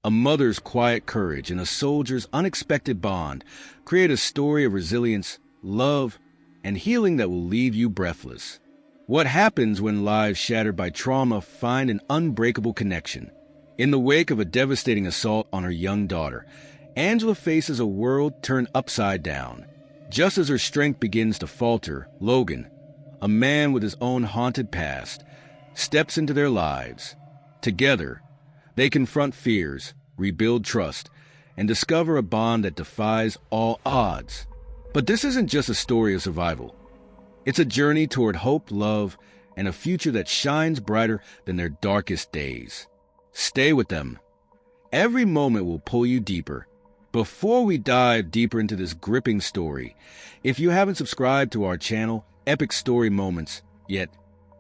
A mother's quiet courage and a soldier's unexpected bond create a story of resilience, love, and healing that will leave you breathless. What happens when lives shattered by trauma find an unbreakable connection? In the wake of a devastating assault on her young daughter, Angela faces a world turned upside down. Just as her strength begins to falter, Logan, a man with his own haunted past, steps into their lives. Together, they confront fears, rebuild trust, and discover a bond that defies all odds. But this isn't just a story of survival. It's a journey toward hope, love, and a future that shines brighter than their darkest days. Stay with them. Every moment will pull you deeper. Before we dive deeper into this gripping story, if you haven't subscribed to our channel, Epic Story Moments, yet,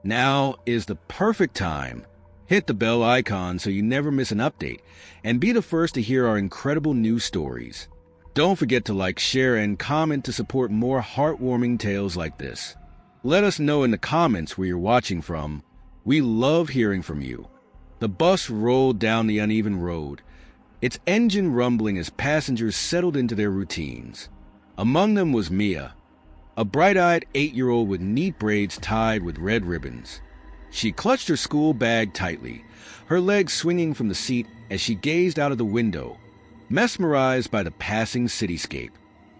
now is the perfect time. Hit the bell icon so you never miss an update, and be the first to hear our incredible new stories. Don't forget to like, share, and comment to support more heartwarming tales like this. Let us know in the comments where you're watching from. We love hearing from you. The bus rolled down the uneven road, its engine rumbling as passengers settled into their routines. Among them was Mia, a bright-eyed 8-year-old with neat braids tied with red ribbons. She clutched her school bag tightly, her legs swinging from the seat as she gazed out of the window, mesmerized by the passing cityscape.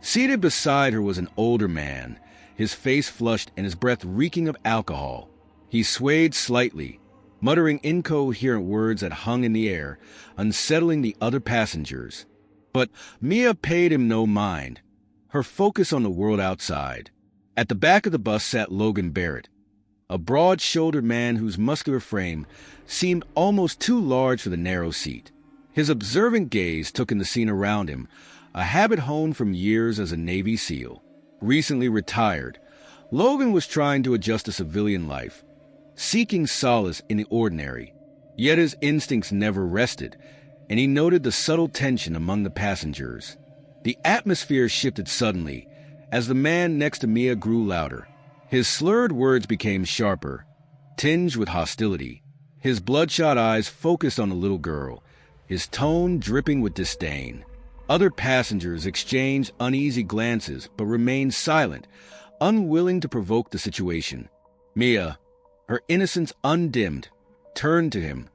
Seated beside her was an older man, his face flushed and his breath reeking of alcohol. He swayed slightly, muttering incoherent words that hung in the air, unsettling the other passengers. But Mia paid him no mind, her focus on the world outside. At the back of the bus sat Logan Barrett, a broad-shouldered man whose muscular frame seemed almost too large for the narrow seat. His observant gaze took in the scene around him, a habit honed from years as a Navy SEAL. Recently retired, Logan was trying to adjust to civilian life, seeking solace in the ordinary. Yet his instincts never rested, and he noted the subtle tension among the passengers. The atmosphere shifted suddenly as the man next to Mia grew louder. His slurred words became sharper, tinged with hostility. His bloodshot eyes focused on the little girl, his tone dripping with disdain. Other passengers exchanged uneasy glances but remained silent, unwilling to provoke the situation. Mia, her innocence undimmed, turned to him,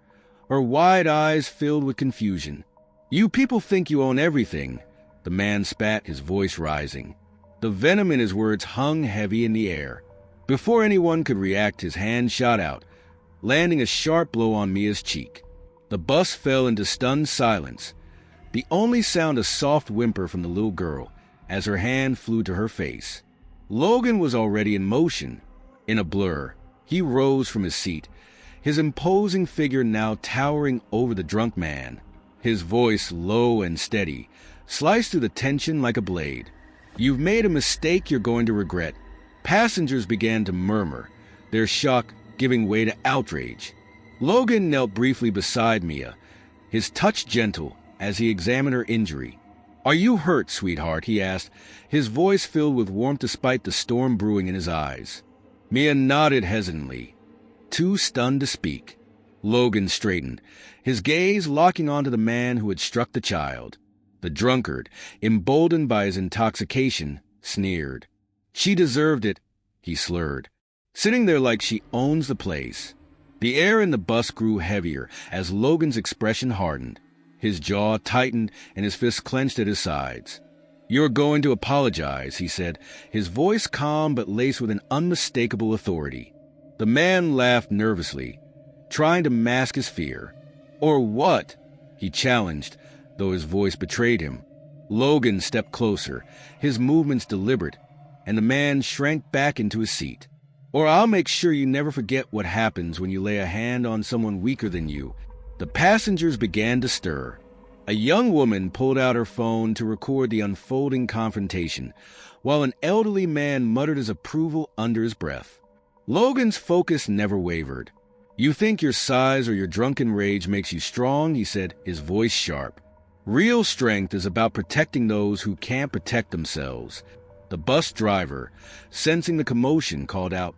her wide eyes filled with confusion. "You people think you own everything," the man spat, his voice rising. The venom in his words hung heavy in the air. Before anyone could react, his hand shot out, landing a sharp blow on Mia's cheek. The bus fell into stunned silence, the only sound a soft whimper from the little girl as her hand flew to her face. Logan was already in motion. In a blur, he rose from his seat, his imposing figure now towering over the drunk man. His voice, low and steady, sliced through the tension like a blade. "You've made a mistake you're going to regret." Passengers began to murmur, their shock giving way to outrage. Logan knelt briefly beside Mia, his touch gentle as he examined her injury. "Are you hurt, sweetheart?" he asked, his voice filled with warmth despite the storm brewing in his eyes. Mia nodded hesitantly, too stunned to speak. Logan straightened, his gaze locking onto the man who had struck the child. The drunkard, emboldened by his intoxication, sneered. "She deserved it," he slurred, sitting there like she owns the place. The air in the bus grew heavier as Logan's expression hardened. His jaw tightened and his fists clenched at his sides. "You're going to apologize," he said, his voice calm but laced with an unmistakable authority. The man laughed nervously, trying to mask his fear. "Or what?" he challenged, though his voice betrayed him. Logan stepped closer, his movements deliberate, and the man shrank back into his seat. "Or I'll make sure you never forget what happens when you lay a hand on someone weaker than you." The passengers began to stir. A young woman pulled out her phone to record the unfolding confrontation, while an elderly man muttered his approval under his breath. Logan's focus never wavered. "You think your size or your drunken rage makes you strong," he said, his voice sharp. "Real strength is about protecting those who can't protect themselves." The bus driver, sensing the commotion, called out,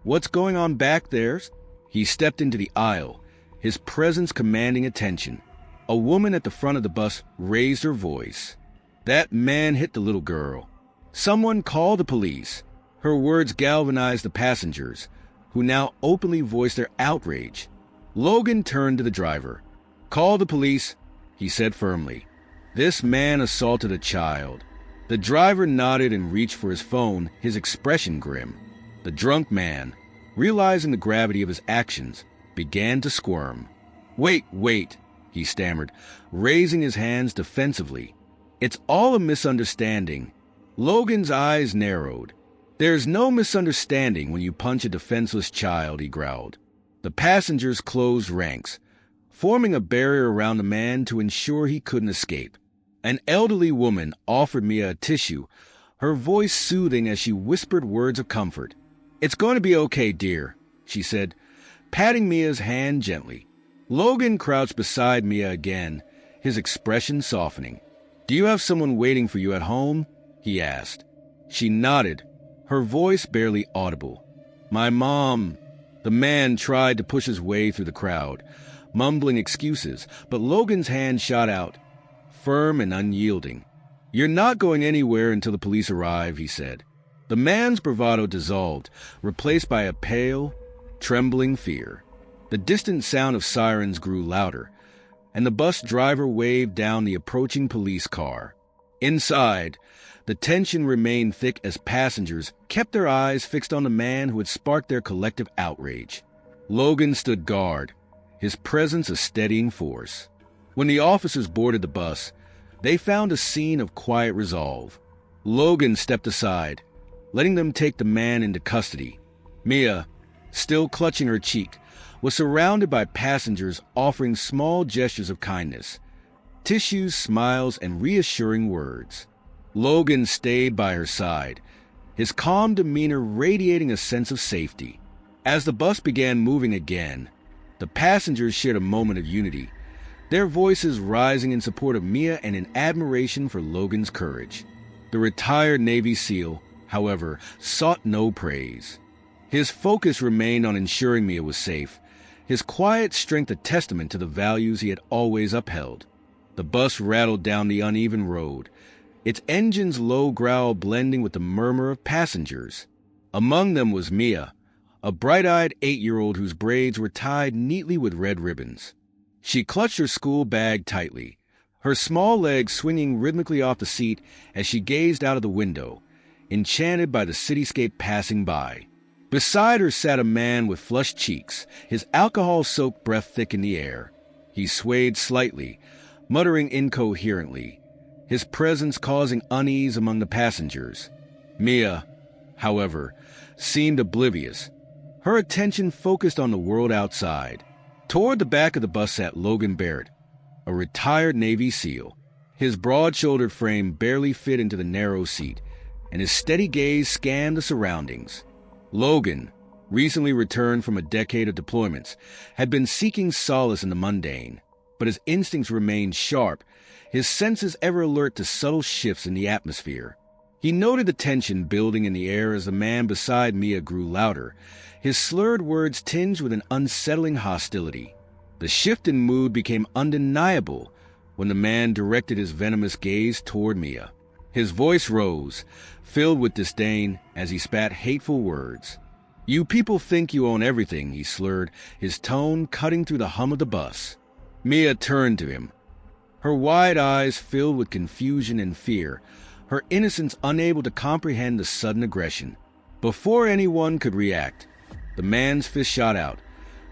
"What's going on back there?" He stepped into the aisle, his presence commanding attention. A woman at the front of the bus raised her voice. "That man hit the little girl. Someone call the police." Her words galvanized the passengers, who now openly voiced their outrage. Logan turned to the driver. "Call the police," he said firmly. "This man assaulted a child." The driver nodded and reached for his phone, his expression grim. The drunk man, realizing the gravity of his actions, began to squirm. Wait, he stammered, raising his hands defensively. "It's all a misunderstanding." Logan's eyes narrowed. "There's no misunderstanding when you punch a defenseless child," he growled. The passengers closed ranks, forming a barrier around the man to ensure he couldn't escape. An elderly woman offered Mia a tissue, her voice soothing as she whispered words of comfort. "It's going to be okay, dear," she said, patting Mia's hand gently. Logan crouched beside Mia again, his expression softening. "Do you have someone waiting for you at home?" he asked. She nodded, her voice barely audible. "My mom." The man tried to push his way through the crowd, mumbling excuses, but Logan's hand shot out, firm and unyielding. "You're not going anywhere until the police arrive," he said. The man's bravado dissolved, replaced by a pale, trembling fear. The distant sound of sirens grew louder, and the bus driver waved down the approaching police car. Inside, the tension remained thick as passengers kept their eyes fixed on the man who had sparked their collective outrage. Logan stood guard, his presence a steadying force. When the officers boarded the bus, they found a scene of quiet resolve. Logan stepped aside, letting them take the man into custody. Mia, still clutching her cheek, was surrounded by passengers offering small gestures of kindness, tissues, smiles, and reassuring words. Logan stayed by her side, his calm demeanor radiating a sense of safety. As the bus began moving again, the passengers shared a moment of unity, their voices rising in support of Mia and in admiration for Logan's courage. The retired Navy SEAL, however, sought no praise. His focus remained on ensuring Mia was safe, his quiet strength a testament to the values he had always upheld. The bus rattled down the uneven road, its engine's low growl blending with the murmur of passengers. Among them was Mia, a bright-eyed 8-year-old whose braids were tied neatly with red ribbons. She clutched her school bag tightly, her small legs swinging rhythmically off the seat as she gazed out of the window, enchanted by the cityscape passing by. Beside her sat a man with flushed cheeks, his alcohol-soaked breath thick in the air. He swayed slightly, muttering incoherently, his presence causing unease among the passengers. Mia, however, seemed oblivious, her attention focused on the world outside. Toward the back of the bus sat Logan Barrett, a retired Navy SEAL. His broad-shouldered frame barely fit into the narrow seat, and his steady gaze scanned the surroundings. Logan, recently returned from a decade of deployments, had been seeking solace in the mundane, but his instincts remained sharp, his senses ever alert to subtle shifts in the atmosphere. He noted the tension building in the air as the man beside Mia grew louder, his slurred words tinged with an unsettling hostility. The shift in mood became undeniable when the man directed his venomous gaze toward Mia. His voice rose, filled with disdain as he spat hateful words. "You people think you own everything," he slurred, his tone cutting through the hum of the bus. Mia turned to him, her wide eyes filled with confusion and fear, her innocence unable to comprehend the sudden aggression. Before anyone could react, the man's fist shot out,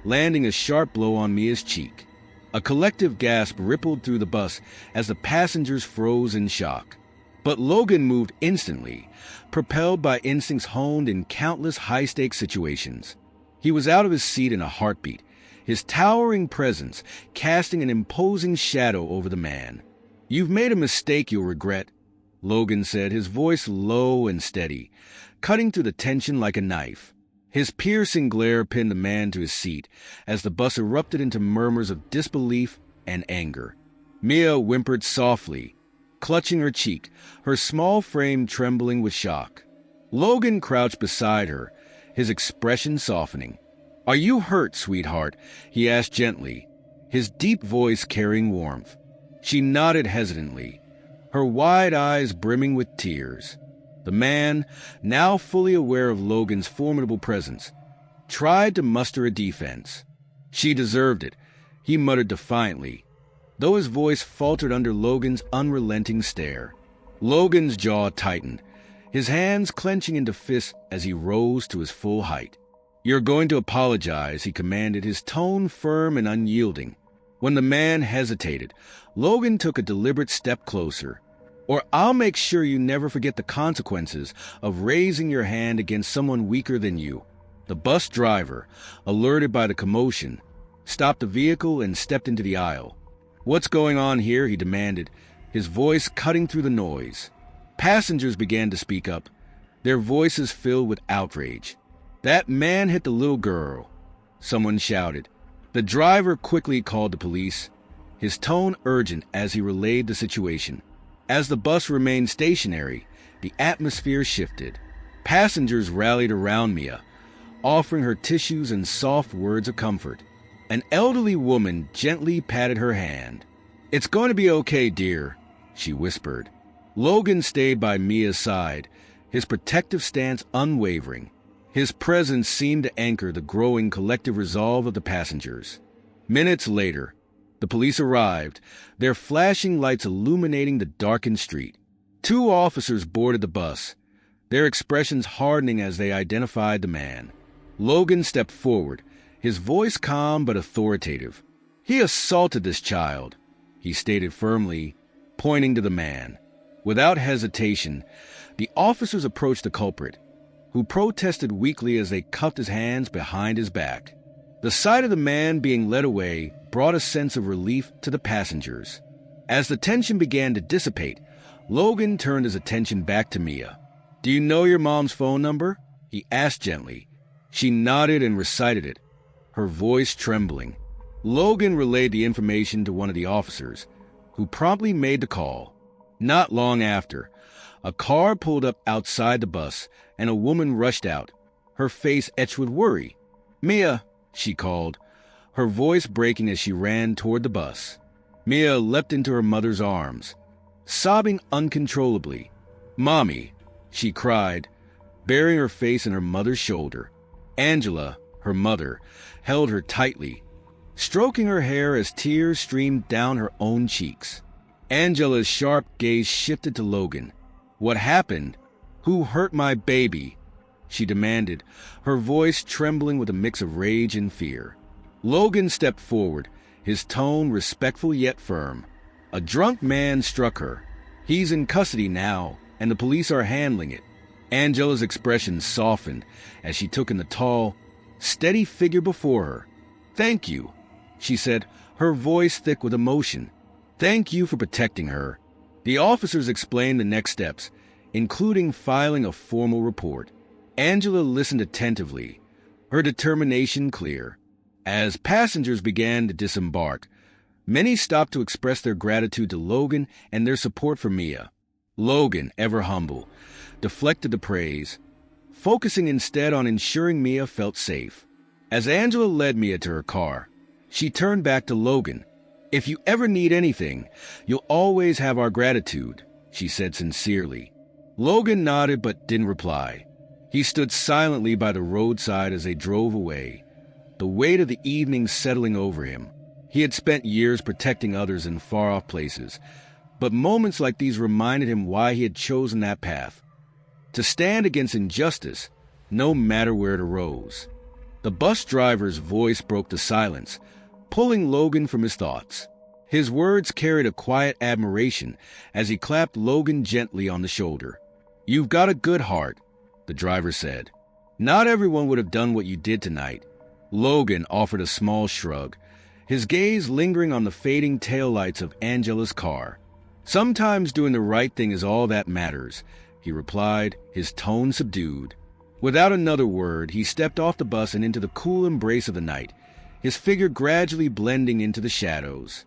landing a sharp blow on Mia's cheek. A collective gasp rippled through the bus as the passengers froze in shock. But Logan moved instantly, propelled by instincts honed in countless high-stakes situations. He was out of his seat in a heartbeat, his towering presence casting an imposing shadow over the man. "You've made a mistake you'll regret," Logan said, his voice low and steady, cutting through the tension like a knife. His piercing glare pinned the man to his seat as the bus erupted into murmurs of disbelief and anger. Mia whimpered softly, clutching her cheek, her small frame trembling with shock. Logan crouched beside her, his expression softening. "Are you hurt, sweetheart?" he asked gently, his deep voice carrying warmth. She nodded hesitantly, her wide eyes brimming with tears. The man, now fully aware of Logan's formidable presence, tried to muster a defense. She deserved it, he muttered defiantly, though his voice faltered under Logan's unrelenting stare. Logan's jaw tightened, his hands clenching into fists as he rose to his full height. "You're going to apologize," he commanded, his tone firm and unyielding. When the man hesitated, Logan took a deliberate step closer. "Or I'll make sure you never forget the consequences of raising your hand against someone weaker than you." The bus driver, alerted by the commotion, stopped the vehicle and stepped into the aisle. "What's going on here?" he demanded, his voice cutting through the noise. Passengers began to speak up, their voices filled with outrage. "That man hit the little girl," someone shouted. The driver quickly called the police, his tone urgent as he relayed the situation. As the bus remained stationary, the atmosphere shifted. Passengers rallied around Mia, offering her tissues and soft words of comfort. An elderly woman gently patted her hand. "It's going to be okay, dear," she whispered. Logan stayed by Mia's side, his protective stance unwavering. His presence seemed to anchor the growing collective resolve of the passengers. Minutes later, the police arrived, their flashing lights illuminating the darkened street. 2 officers boarded the bus, their expressions hardening as they identified the man. Logan stepped forward, his voice calm but authoritative. "He assaulted this child," he stated firmly, pointing to the man. Without hesitation, the officers approached the culprit, who protested weakly as they cuffed his hands behind his back. The sight of the man being led away brought a sense of relief to the passengers. As the tension began to dissipate, Logan turned his attention back to Mia. "Do you know your mom's phone number?" he asked gently. She nodded and recited it, her voice trembling. Logan relayed the information to one of the officers, who promptly made the call. Not long after, a car pulled up outside the bus, and a woman rushed out, her face etched with worry. "Mia," she called, her voice breaking as she ran toward the bus. Mia leapt into her mother's arms, sobbing uncontrollably. "Mommy," she cried, burying her face in her mother's shoulder. Angela, her mother, held her tightly, stroking her hair as tears streamed down her own cheeks. Angela's sharp gaze shifted to Logan. "What happened? Who hurt my baby?" she demanded, her voice trembling with a mix of rage and fear. Logan stepped forward, his tone respectful yet firm. "A drunk man struck her. He's in custody now, and the police are handling it." Angela's expression softened as she took in the tall, steady figure before her. "Thank you," she said, her voice thick with emotion. "Thank you for protecting her." The officers explained the next steps, including filing a formal report. Angela listened attentively, her determination clear. As passengers began to disembark, many stopped to express their gratitude to Logan and their support for Mia. Logan, ever humble, deflected the praise, focusing instead on ensuring Mia felt safe. As Angela led Mia to her car, she turned back to Logan. "If you ever need anything, you'll always have our gratitude," she said sincerely. Logan nodded but didn't reply. He stood silently by the roadside as they drove away, the weight of the evening settling over him. He had spent years protecting others in far-off places, but moments like these reminded him why he had chosen that path: to stand against injustice, no matter where it arose. The bus driver's voice broke the silence, pulling Logan from his thoughts. His words carried a quiet admiration as he clapped Logan gently on the shoulder. "You've got a good heart," the driver said. "Not everyone would have done what you did tonight." Logan offered a small shrug, his gaze lingering on the fading taillights of Angela's car. "Sometimes doing the right thing is all that matters," he replied, his tone subdued. Without another word, he stepped off the bus and into the cool embrace of the night, his figure gradually blending into the shadows.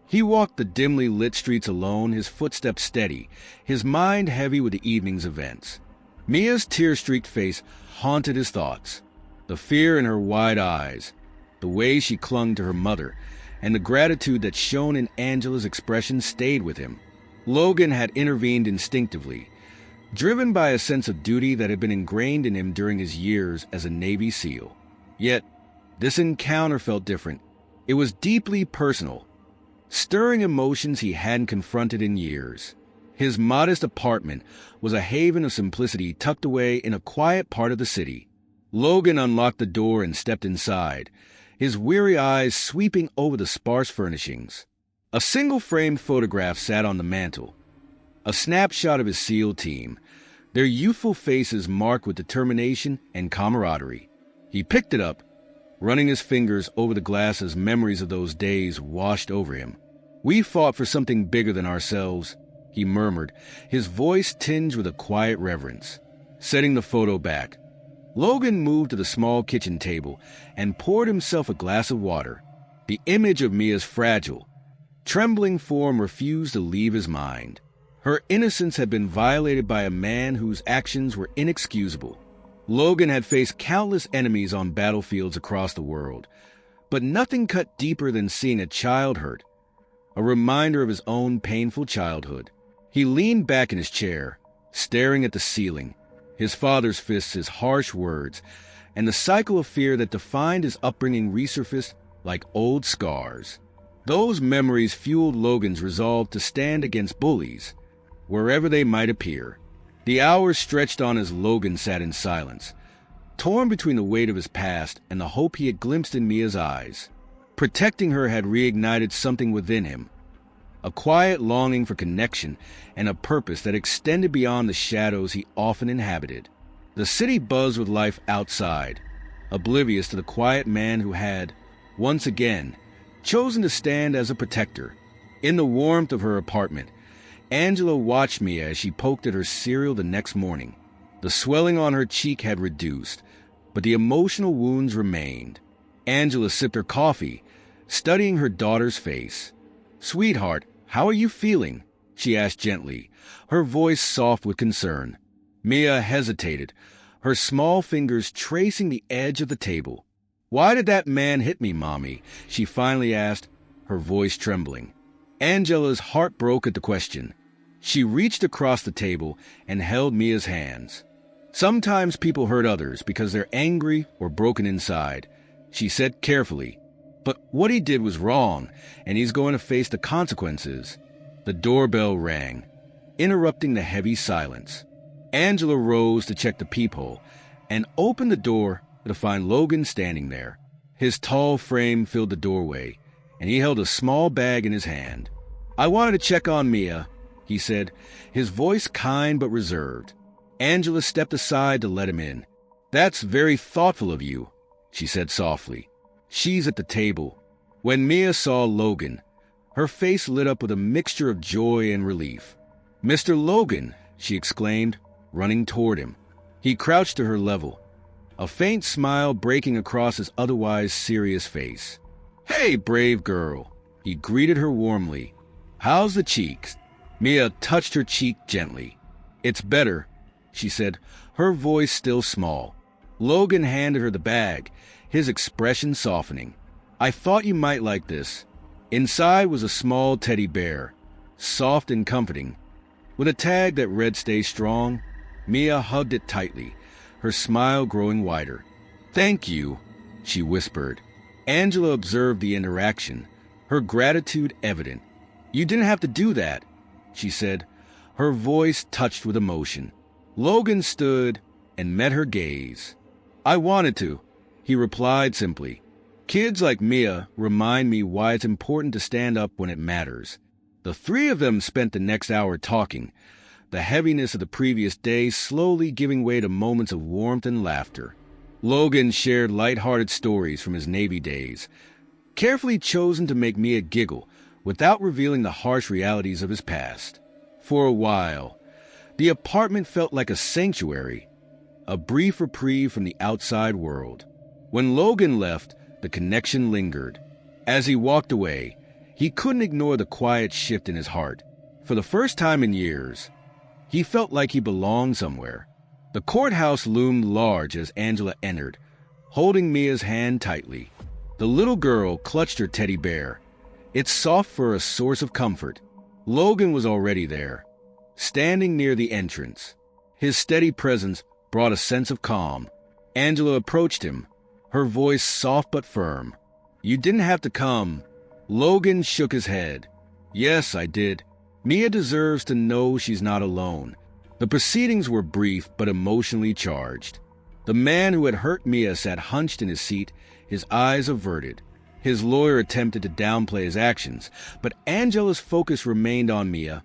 He walked the dimly lit streets alone, his footsteps steady, his mind heavy with the evening's events. Mia's tear-streaked face haunted his thoughts, the fear in her wide eyes, the way she clung to her mother, and the gratitude that shone in Angela's expression stayed with him. Logan had intervened instinctively, driven by a sense of duty that had been ingrained in him during his years as a Navy SEAL. Yet, this encounter felt different. It was deeply personal, stirring emotions he hadn't confronted in years. His modest apartment was a haven of simplicity tucked away in a quiet part of the city. Logan unlocked the door and stepped inside, his weary eyes sweeping over the sparse furnishings. A single-framed photograph sat on the mantel, a snapshot of his SEAL team, their youthful faces marked with determination and camaraderie. He picked it up, running his fingers over the glass as memories of those days washed over him. "We fought for something bigger than ourselves," he murmured, his voice tinged with a quiet reverence. Setting the photo back, Logan moved to the small kitchen table and poured himself a glass of water. The image of Mia's fragile, trembling form refused to leave his mind. Her innocence had been violated by a man whose actions were inexcusable. Logan had faced countless enemies on battlefields across the world, but nothing cut deeper than seeing a child hurt, a reminder of his own painful childhood. He leaned back in his chair, staring at the ceiling, his father's fists, his harsh words, and the cycle of fear that defined his upbringing resurfaced like old scars. Those memories fueled Logan's resolve to stand against bullies, wherever they might appear. The hours stretched on as Logan sat in silence, torn between the weight of his past and the hope he had glimpsed in Mia's eyes. Protecting her had reignited something within him, a quiet longing for connection and a purpose that extended beyond the shadows he often inhabited. The city buzzed with life outside, oblivious to the quiet man who had, once again, chosen to stand as a protector. In the warmth of her apartment, Angela watched Mia as she poked at her cereal the next morning. The swelling on her cheek had reduced, but the emotional wounds remained. Angela sipped her coffee, studying her daughter's face. "Sweetheart, how are you feeling?" she asked gently, her voice soft with concern. Mia hesitated, her small fingers tracing the edge of the table. "Why did that man hit me, Mommy?" she finally asked, her voice trembling. Angela's heart broke at the question. She reached across the table and held Mia's hands. "Sometimes people hurt others because they're angry or broken inside," she said carefully. "But what he did was wrong, and he's going to face the consequences." The doorbell rang, interrupting the heavy silence. Angela rose to check the peephole and opened the door to find Logan standing there. His tall frame filled the doorway, and he held a small bag in his hand. "I wanted to check on Mia," he said, his voice kind but reserved. Angela stepped aside to let him in. "That's very thoughtful of you," she said softly. "She's at the table." When Mia saw Logan, her face lit up with a mixture of joy and relief. "Mr. Logan," she exclaimed, running toward him. He crouched to her level, a faint smile breaking across his otherwise serious face. "Hey, brave girl," he greeted her warmly. "How's the cheeks?" Mia touched her cheek gently. "It's better," she said, her voice still small. Logan handed her the bag, his expression softening. "I thought you might like this." Inside was a small teddy bear, soft and comforting. With a tag that read "Stay Strong," Mia hugged it tightly, her smile growing wider. "Thank you," she whispered. Angela observed the interaction, her gratitude evident. "You didn't have to do that," she said, her voice touched with emotion. Logan stood and met her gaze. "I wanted to," he replied simply. "Kids like Mia remind me why it's important to stand up when it matters." The three of them spent the next hour talking, the heaviness of the previous day slowly giving way to moments of warmth and laughter. Logan shared light-hearted stories from his Navy days, carefully chosen to make Mia giggle without revealing the harsh realities of his past. For a while, the apartment felt like a sanctuary, a brief reprieve from the outside world. When Logan left, the connection lingered. As he walked away, he couldn't ignore the quiet shift in his heart. For the first time in years, he felt like he belonged somewhere. The courthouse loomed large as Angela entered, holding Mia's hand tightly. The little girl clutched her teddy bear, its soft fur a source of comfort. Logan was already there, standing near the entrance. His steady presence brought a sense of calm. Angela approached him, her voice soft but firm. "You didn't have to come." Logan shook his head. "Yes, I did. Mia deserves to know she's not alone." The proceedings were brief but emotionally charged. The man who had hurt Mia sat hunched in his seat, his eyes averted. His lawyer attempted to downplay his actions, but Angela's focus remained on Mia,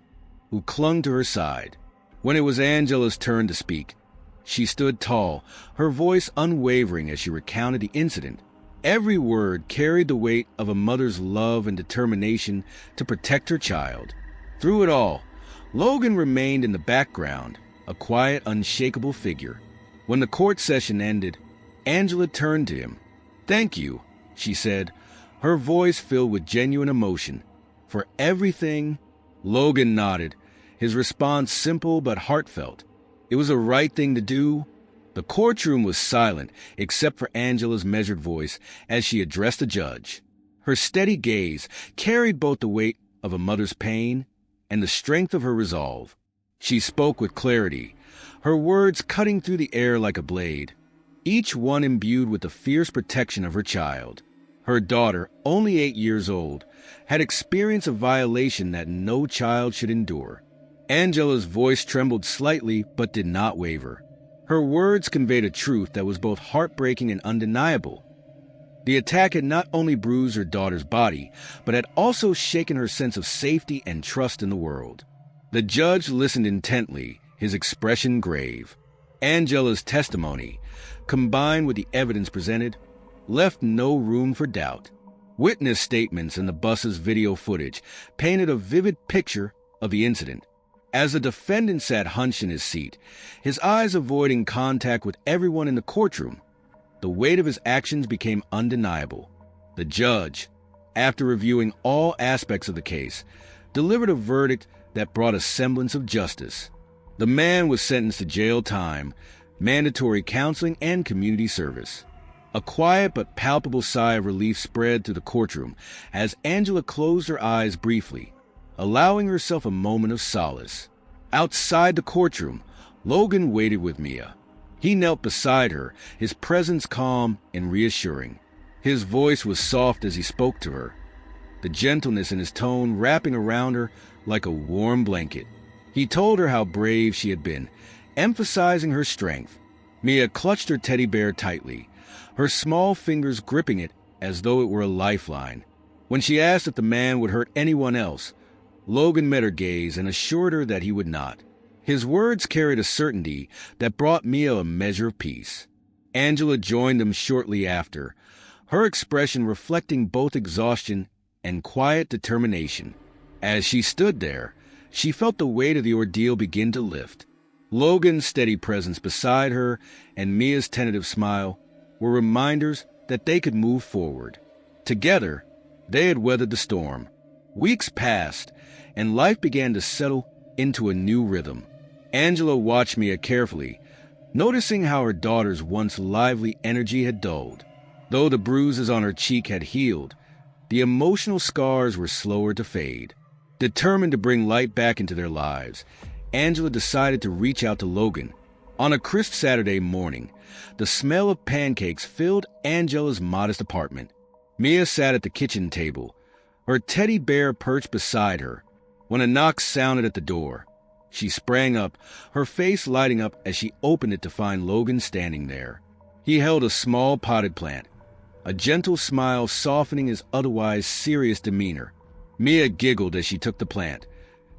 who clung to her side. When it was Angela's turn to speak, she stood tall, her voice unwavering as she recounted the incident. Every word carried the weight of a mother's love and determination to protect her child. Through it all, Logan remained in the background, a quiet, unshakable figure. When the court session ended, Angela turned to him. "Thank you," she said, her voice filled with genuine emotion. "For everything?" Logan nodded, his response simple but heartfelt. It was the right thing to do. The courtroom was silent, except for Angela's measured voice as she addressed the judge. Her steady gaze carried both the weight of a mother's pain and the strength of her resolve. She spoke with clarity, her words cutting through the air like a blade, each one imbued with the fierce protection of her child. Her daughter, only 8 years old, had experienced a violation that no child should endure. Angela's voice trembled slightly but did not waver. Her words conveyed a truth that was both heartbreaking and undeniable. The attack had not only bruised her daughter's body, but had also shaken her sense of safety and trust in the world. The judge listened intently, his expression grave. Angela's testimony, combined with the evidence presented, left no room for doubt. Witness statements and the bus's video footage painted a vivid picture of the incident. As the defendant sat hunched in his seat, his eyes avoiding contact with everyone in the courtroom, the weight of his actions became undeniable. The judge, after reviewing all aspects of the case, delivered a verdict that brought a semblance of justice. The man was sentenced to jail time, mandatory counseling, and community service. A quiet but palpable sigh of relief spread through the courtroom as Angela closed her eyes briefly, allowing herself a moment of solace. Outside the courtroom, Logan waited with Mia. He knelt beside her, his presence calm and reassuring. His voice was soft as he spoke to her, the gentleness in his tone wrapping around her like a warm blanket. He told her how brave she had been, emphasizing her strength. Mia clutched her teddy bear tightly, her small fingers gripping it as though it were a lifeline. When she asked if the man would hurt anyone else, Logan met her gaze and assured her that he would not. His words carried a certainty that brought Mia a measure of peace. Angela joined them shortly after, her expression reflecting both exhaustion and quiet determination. As she stood there, she felt the weight of the ordeal begin to lift. Logan's steady presence beside her and Mia's tentative smile were reminders that they could move forward. Together, they had weathered the storm. Weeks passed, and life began to settle into a new rhythm. Angela watched Mia carefully, noticing how her daughter's once lively energy had dulled. Though the bruises on her cheek had healed, the emotional scars were slower to fade. Determined to bring light back into their lives, Angela decided to reach out to Logan. On a crisp Saturday morning, the smell of pancakes filled Angela's modest apartment. Mia sat at the kitchen table, her teddy bear perched beside her, when a knock sounded at the door. She sprang up, her face lighting up as she opened it to find Logan standing there. He held a small potted plant, a gentle smile softening his otherwise serious demeanor. Mia giggled as she took the plant,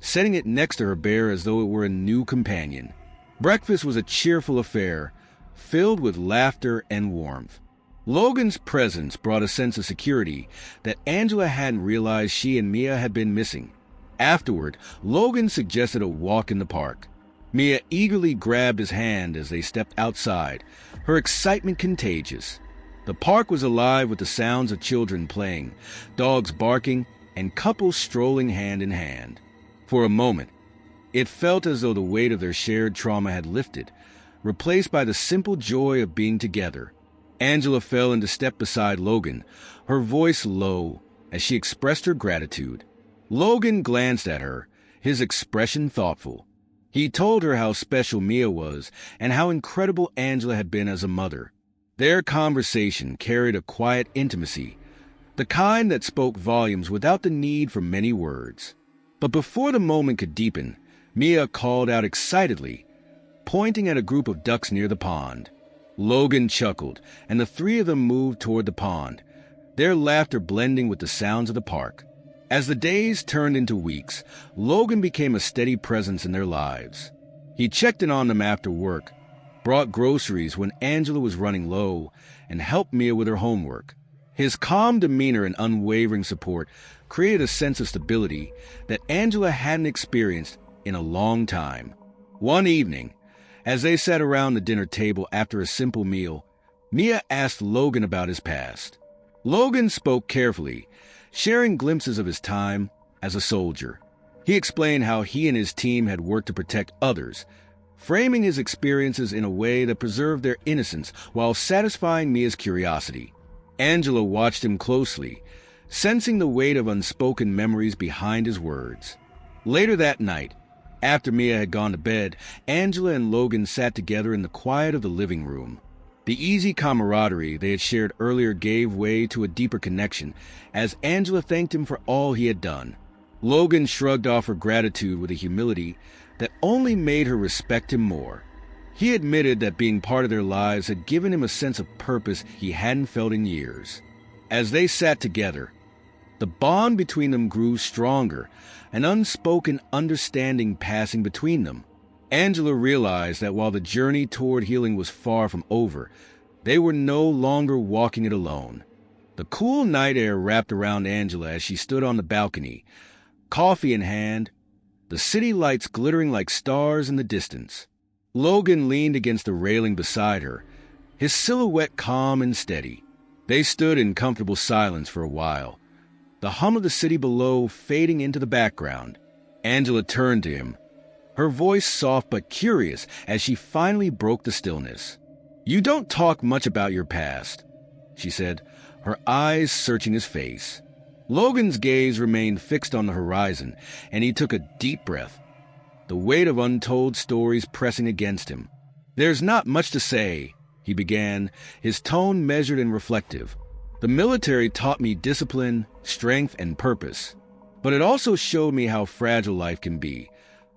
setting it next to her bear as though it were a new companion. Breakfast was a cheerful affair, filled with laughter and warmth. Logan's presence brought a sense of security that Angela hadn't realized she and Mia had been missing. Afterward, Logan suggested a walk in the park. Mia eagerly grabbed his hand as they stepped outside, her excitement contagious. The park was alive with the sounds of children playing, dogs barking, and couples strolling hand in hand. For a moment, it felt as though the weight of their shared trauma had lifted, replaced by the simple joy of being together. Angela fell into step beside Logan, her voice low, as she expressed her gratitude. Logan glanced at her, his expression thoughtful. He told her how special Mia was and how incredible Angela had been as a mother. Their conversation carried a quiet intimacy, the kind that spoke volumes without the need for many words. But before the moment could deepen, Mia called out excitedly, pointing at a group of ducks near the pond. Logan chuckled, and the three of them moved toward the pond, their laughter blending with the sounds of the park. As the days turned into weeks, Logan became a steady presence in their lives. He checked in on them after work, brought groceries when Angela was running low, and helped Mia with her homework. His calm demeanor and unwavering support created a sense of stability that Angela hadn't experienced in a long time. One evening, as they sat around the dinner table after a simple meal, Mia asked Logan about his past. Logan spoke carefully, sharing glimpses of his time as a soldier. He explained how he and his team had worked to protect others, framing his experiences in a way that preserved their innocence while satisfying Mia's curiosity. Angela watched him closely, sensing the weight of unspoken memories behind his words. Later that night, after Mia had gone to bed, Angela and Logan sat together in the quiet of the living room. The easy camaraderie they had shared earlier gave way to a deeper connection as Angela thanked him for all he had done. Logan shrugged off her gratitude with a humility that only made her respect him more. He admitted that being part of their lives had given him a sense of purpose he hadn't felt in years. As they sat together, the bond between them grew stronger, an unspoken understanding passing between them. Angela realized that while the journey toward healing was far from over, they were no longer walking it alone. The cool night air wrapped around Angela as she stood on the balcony, coffee in hand, the city lights glittering like stars in the distance. Logan leaned against the railing beside her, his silhouette calm and steady. They stood in comfortable silence for a while, the hum of the city below fading into the background. Angela turned to him, her voice soft but curious as she finally broke the stillness. "You don't talk much about your past," she said, her eyes searching his face. Logan's gaze remained fixed on the horizon, and he took a deep breath, the weight of untold stories pressing against him. "There's not much to say," he began, his tone measured and reflective. "The military taught me discipline, strength, and purpose. But it also showed me how fragile life can be,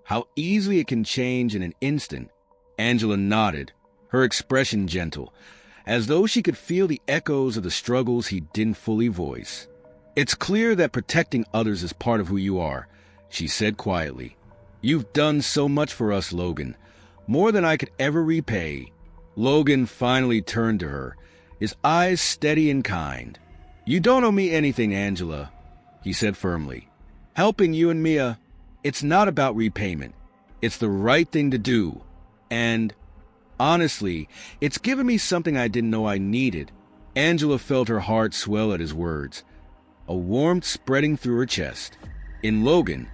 how easily it can change in an instant." Angela nodded, her expression gentle, as though she could feel the echoes of the struggles he didn't fully voice. "It's clear that protecting others is part of who you are," she said quietly. "You've done so much for us, Logan, more than I could ever repay." Logan finally turned to her, his eyes steady and kind. "You don't owe me anything, Angela," he said firmly. "Helping you and Mia, it's not about repayment. It's the right thing to do. And honestly, it's given me something I didn't know I needed." Angela felt her heart swell at his words, a warmth spreading through her chest. In Logan,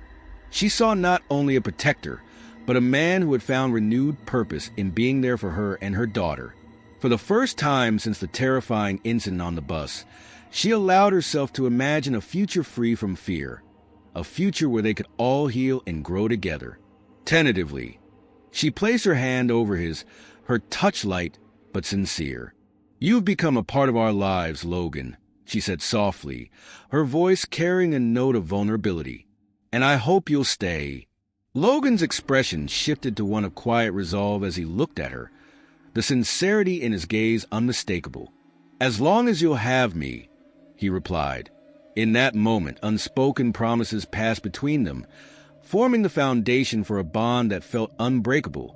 she saw not only a protector, but a man who had found renewed purpose in being there for her and her daughter. For the first time since the terrifying incident on the bus, she allowed herself to imagine a future free from fear, a future where they could all heal and grow together. Tentatively, she placed her hand over his, her touch light but sincere. "You've become a part of our lives, Logan," she said softly, her voice carrying a note of vulnerability. "And I hope you'll stay." Logan's expression shifted to one of quiet resolve as he looked at her, the sincerity in his gaze unmistakable. "As long as you'll have me," he replied. In that moment, unspoken promises passed between them, forming the foundation for a bond that felt unbreakable,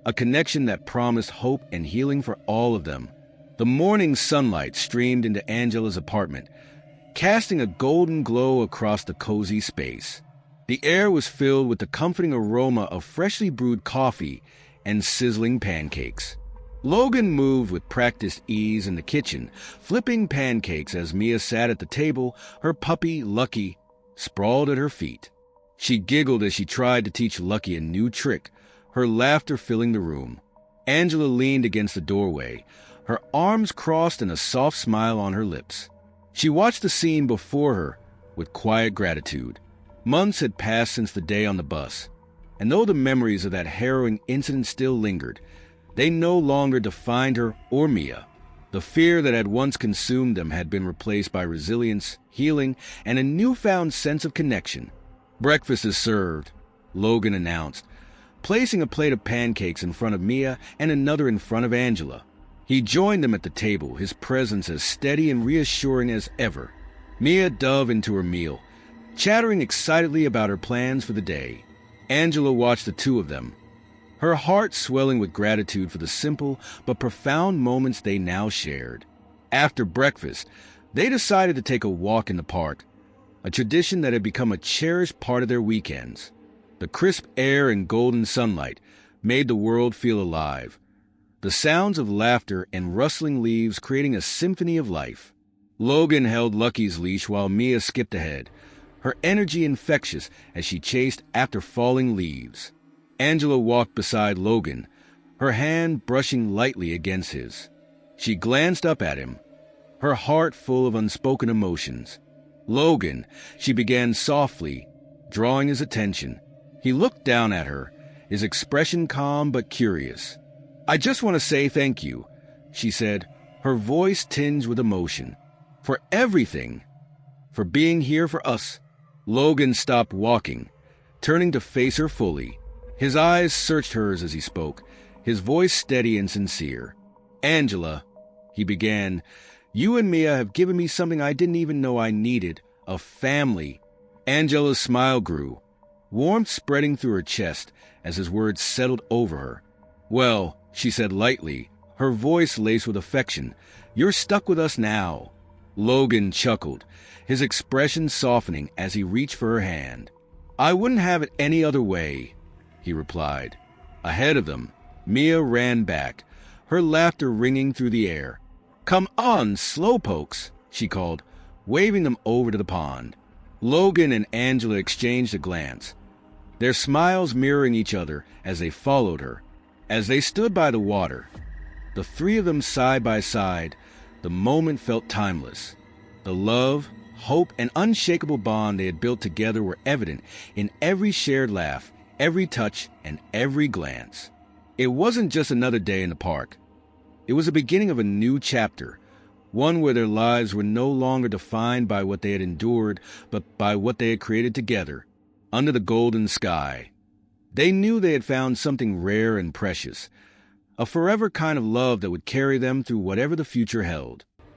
a connection that promised hope and healing for all of them. The morning sunlight streamed into Angela's apartment, casting a golden glow across the cozy space. The air was filled with the comforting aroma of freshly brewed coffee and sizzling pancakes. Logan moved with practiced ease in the kitchen, flipping pancakes as Mia sat at the table, her puppy, Lucky, sprawled at her feet. She giggled as she tried to teach Lucky a new trick, her laughter filling the room. Angela leaned against the doorway, her arms crossed and a soft smile on her lips. She watched the scene before her with quiet gratitude. Months had passed since the day on the bus, and though the memories of that harrowing incident still lingered, they no longer defined her or Mia. The fear that had once consumed them had been replaced by resilience, healing, and a newfound sense of connection. "Breakfast is served," Logan announced, placing a plate of pancakes in front of Mia and another in front of Angela. He joined them at the table, his presence as steady and reassuring as ever. Mia dove into her meal, chattering excitedly about her plans for the day. Angela watched the two of them, her heart swelling with gratitude for the simple but profound moments they now shared. After breakfast, they decided to take a walk in the park, a tradition that had become a cherished part of their weekends. The crisp air and golden sunlight made the world feel alive, the sounds of laughter and rustling leaves creating a symphony of life. Logan held Lucky's leash while Mia skipped ahead, her energy infectious as she chased after falling leaves. Angela walked beside Logan, her hand brushing lightly against his. She glanced up at him, her heart full of unspoken emotions. "Logan," she began softly, drawing his attention. He looked down at her, his expression calm but curious. "I just want to say thank you," she said, her voice tinged with emotion. "For everything. For being here for us." Logan stopped walking, turning to face her fully. His eyes searched hers as he spoke, his voice steady and sincere. "Angela," he began, "you and Mia have given me something I didn't even know I needed, a family." Angela's smile grew, warmth spreading through her chest as his words settled over her. "Well," she said lightly, her voice laced with affection, "you're stuck with us now." Logan chuckled, his expression softening as he reached for her hand. "I wouldn't have it any other way," he replied. Ahead of them, Mia ran back, her laughter ringing through the air. "Come on, slowpokes," she called, waving them over to the pond. Logan and Angela exchanged a glance, their smiles mirroring each other as they followed her. As they stood by the water, the three of them side by side, the moment felt timeless. The love, hope, and unshakable bond they had built together were evident in every shared laugh, every touch, and every glance. It wasn't just another day in the park. It was the beginning of a new chapter, one where their lives were no longer defined by what they had endured, but by what they had created together, under the golden sky. They knew they had found something rare and precious, a forever kind of love that would carry them through whatever the future held.